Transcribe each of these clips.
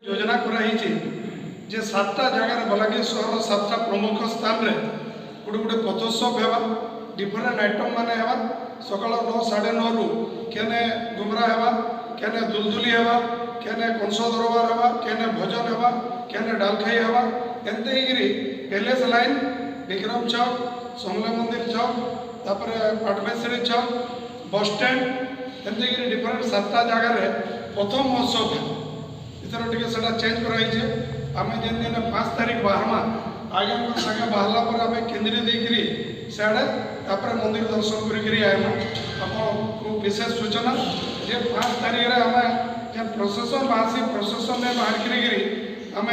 योजना कराई जे 7टा जगार बलांगीर सहर 7टा प्रमुख स्थान रे गोटे गोटे पथोत्सव हेबा डिफरेंट आइटम माने हेबा सकाल 9 9:30 रु केने गुमरा हेबा केने दुलदुली हेबा केने कंस दरबार हेबा केने भजन हेबा केने डालखाई हेबा एंते गिरी पैलेस लाइन विक्रम चौक समले मंदिर चौक तापर पाटमेश्वरी चौक बस स्टैंड एंते गिरी डिफरेंट 7टा जगार प्रथम महोत्सव इथर टिके सेटा चेंज कराई आम जेन दिन 5 तारीख बाहरमा आगे संगे बाहला पर आम केन्द्री देकरी सियाड़े तापर मंदिर दर्शन करी आएमा आपको विशेष सूचना जे 5 तारीख रे आम जेन प्रोसेसन बासी प्रोसेसन में बाहर करी आम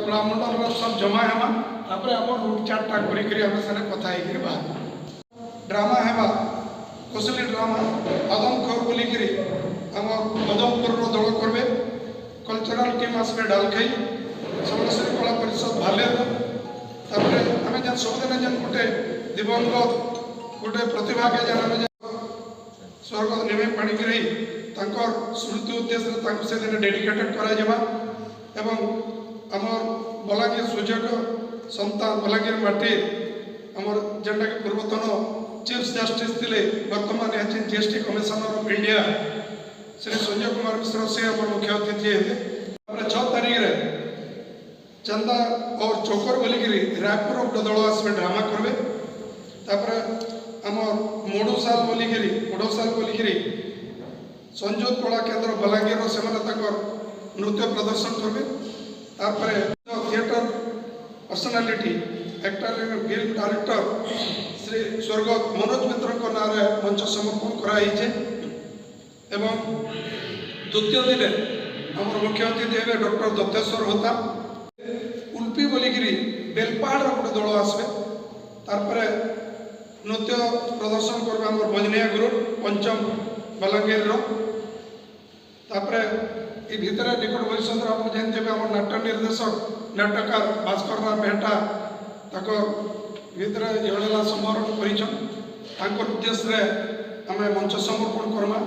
कलामंडल सब जमा हेमा तापर आम रूट चार्टा करी आम से कथा होकर बाहर ड्रामा हेबा कोसली ड्रामा आदमखोर बोलिकी आम पदमपुर दल करबे कल्चरल टीम आसबे डालखाई समलेश्वरी कला परिषद भालेर तापर आम जेन सबदिन जेन गोटे दिवंगत गोटे प्रतिभा के जेन आम स्वर्ग निमे पाणिग्राही तांकर स्मृति उद्देश्य से दिन डेडिकेटेड करा एवं आमर बलांगीर सुजोग संतान बलांगीर माटी आमर जेनटा कि पूर्वतन चीफ जस्टिस थिले वर्तमान है GST commissioner of India Shri Sanjay Kumar Mishra से आम मुख्य अतिथि है 6 तारीख रे चंदा और चौकर बोलिकी रायपुर गोटे दल आसबे ड्रामा करबे तापर आम मोडुसाल बोलिकी संजोत कला केन्द्र बलांगीर से नृत्य प्रदर्शन करबे तापर theatre personality actor film director Shri स्वर्गत मनोज मित्र नाँ मंच समर्पण कराई एवं द्वितीय दिन आम मुख्य अतिथि है डॉक्टर दत्तेश्वर होता उल्पी बोलिकी बेलपाड़ गोटे दल आसबे तार नृत्य प्रदर्शन करबे आम भजनिया ग्रुप पंचम बलांगीर तापर ये भितर निकट भविष्य आप जानते आम नाट्य निर्देशक नाटककार भास्कर राम मेहटा भितर एवेला समारोह कर उद्देश्य आम मंच समर्पण करमा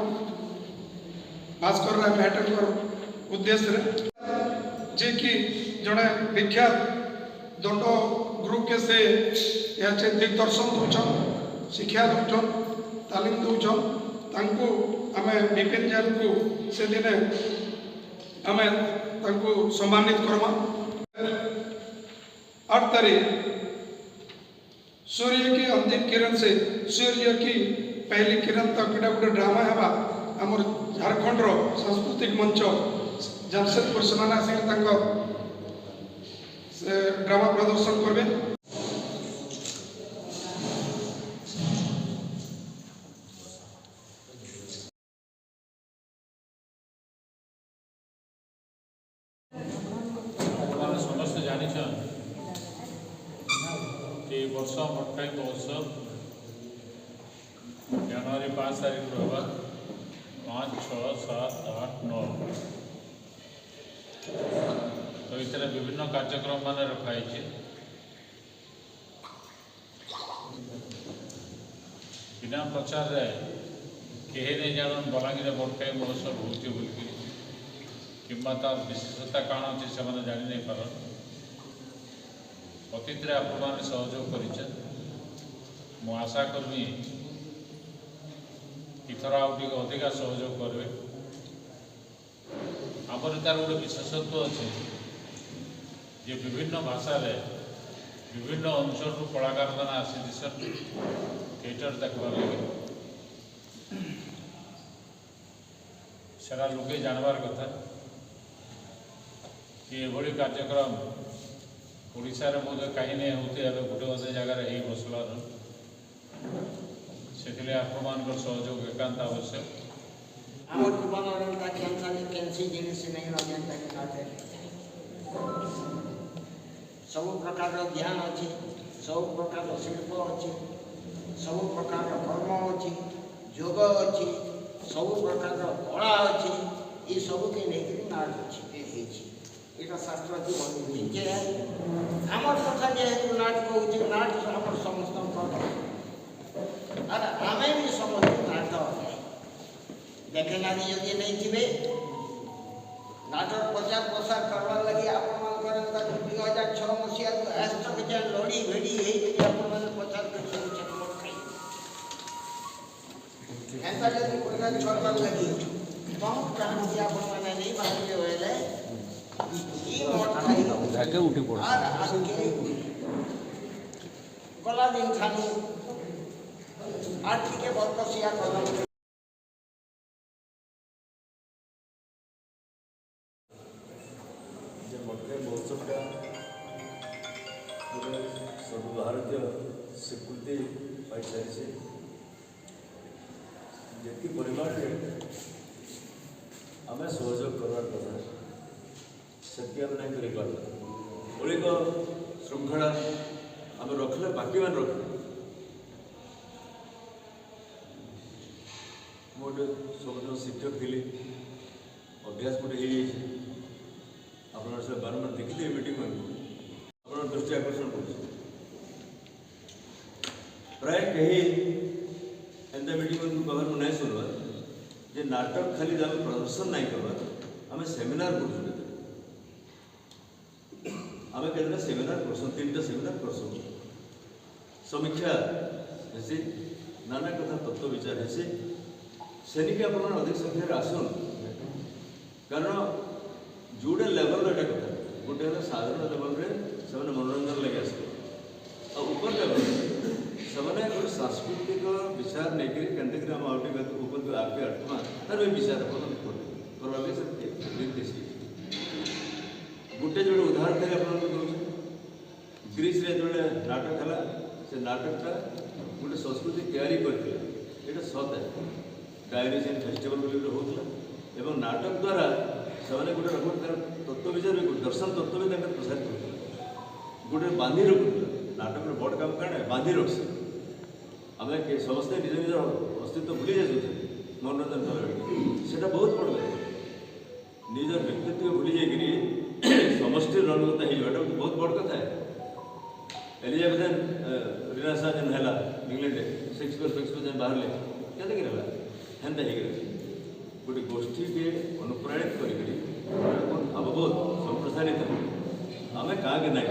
भास्कर राम मेहटा उद्देश्य जे कि जड़े विख्यात दंड ग्रुप के से दिग्दर्शन दौन शिक्षा दौन तालीम दौन तांको आमे विपिन जैन को से दिन आमे तांको सम्मानित करमा 8 तारीख सूर्य की अंतिम किरण से सूर्य की पहली किरण तक गोटे ड्रामा हेबा आमर झारखंड सांस्कृतिक मंच जमशेदपुर सेना से ड्रामा प्रदर्शन करबे समस्त जानी वर्ष मटकाई महोत्सव जनवरी 5 तारीख रहा 5, 6, 7, 8, 9 तो इतने विभिन्न कार्यक्रम मान रखाई बिना प्रचार कहीं नहीं जान बलांगीर मटकाई महोत्सव होती बोलिकी कि तार विशेषता कौन अच्छे से जानी नहीं पार अतीत आपण सहयोग कर आशा करमी इथर अधिका सहयोग करेंगे आमर तार गोटे विशेषत्व अच्छे जे विभिन्न भाषा रे विभिन्न अंचल कलाकार मैंने आसी थिएटर देखबार लगे सारा लोके जानवर कथा कि एभली कार्यक्रम ओडिशा रे मुझे कहीं नहीं होते गोटे गोटे जगार हो बसलार से आपण सहयोग एकांत आवश्यक आम जीवन कैसी जिनिस नहीं सब प्रकार ज्ञान अच्छी सब प्रकार शिल्प अच्छी सब प्रकार कर्म अच्छी योग अच्छी सब प्रकार कला अच्छी ये सब के लेकिन नाट अच्छी यहाँ शास्त्र की बनी आम कथा जेहेतु नाट कहूँ नाट आम समस्त आम भी समस्त नाट देखे ना जदि नहीं थे नाटक प्रचार प्रसार करवार लगी आपनकर 2006 मसीहा आज तक जे लड़ी भेड़ी हे आपन प्रचार कर छटपट खाई ऐसा जब प्रचार करवार लगी बहुत कहानी आपन माने नहीं भागे होले ई मोट खाई जाके उठी पड़ और आके गला दिन खानु आर्थिक बरकसिया कलम महोत्सवटा सर्वभारतीय स्वीकृति पाई सारी जी परिमाण आम सहयोग करवार कथा से आम नहीं कर मौलिक श्रृंखला आम रखले बाकी मान रख गोटे सब शिक्षक थी अभ्यास गोटे आप बारंबार देखिए मीटिंग में आप दृष्टि आकर्षण कर प्राय कहीं एंता मीटिंग में कवर में नहीं सुनवा जे नाटक खाली जब प्रदर्शन नहीं करवा आम सेमिनार कर आम कहते सेमिनार कर 3टा सेमिनार कर समीक्षा हेसी नाना कथा तत्व विचार हेसी सेनिके आप अधिक संख्यार आसन कारण जोड़े लेवल एटा कथा गोटे है साधारण लेवल रे से मनोरंजन लगे आस ऊपर लेवल से गोटे सांस्कृतिक विचार नहीं केन्द्र आम ऊपर आगे आत्मा तार विचार करवा गोटे जो उदाहरण थे आप ग्रीस रे जो नाटक है से नाटकटा गोटे संस्कृति तैयारी करते ये सत है डायरीजन फेस्टिवल होता एवं नाटक द्वारा से गोटे तत्व विचार दर्शन तत्व भी प्रसारित कर गोटे बांधि रखुला नाटक बड़ काम क्या बांधि रखी आम समस्ते निज निज अस्तित्व भूली जाए मनोरंजन से बहुत बड़ निज व्यक्तित्व भूली जाकि समष्टि रणकता हो बहुत बड़ कथा है एलिजाबेथ रिनासा जेन है इंग्लैंड शेक्सपियर जेन बाहर क्या हेन्ता हो गोटे गोष्ठी के अनुप्राणित कर अवबोध संप्रसारित आम क्या ना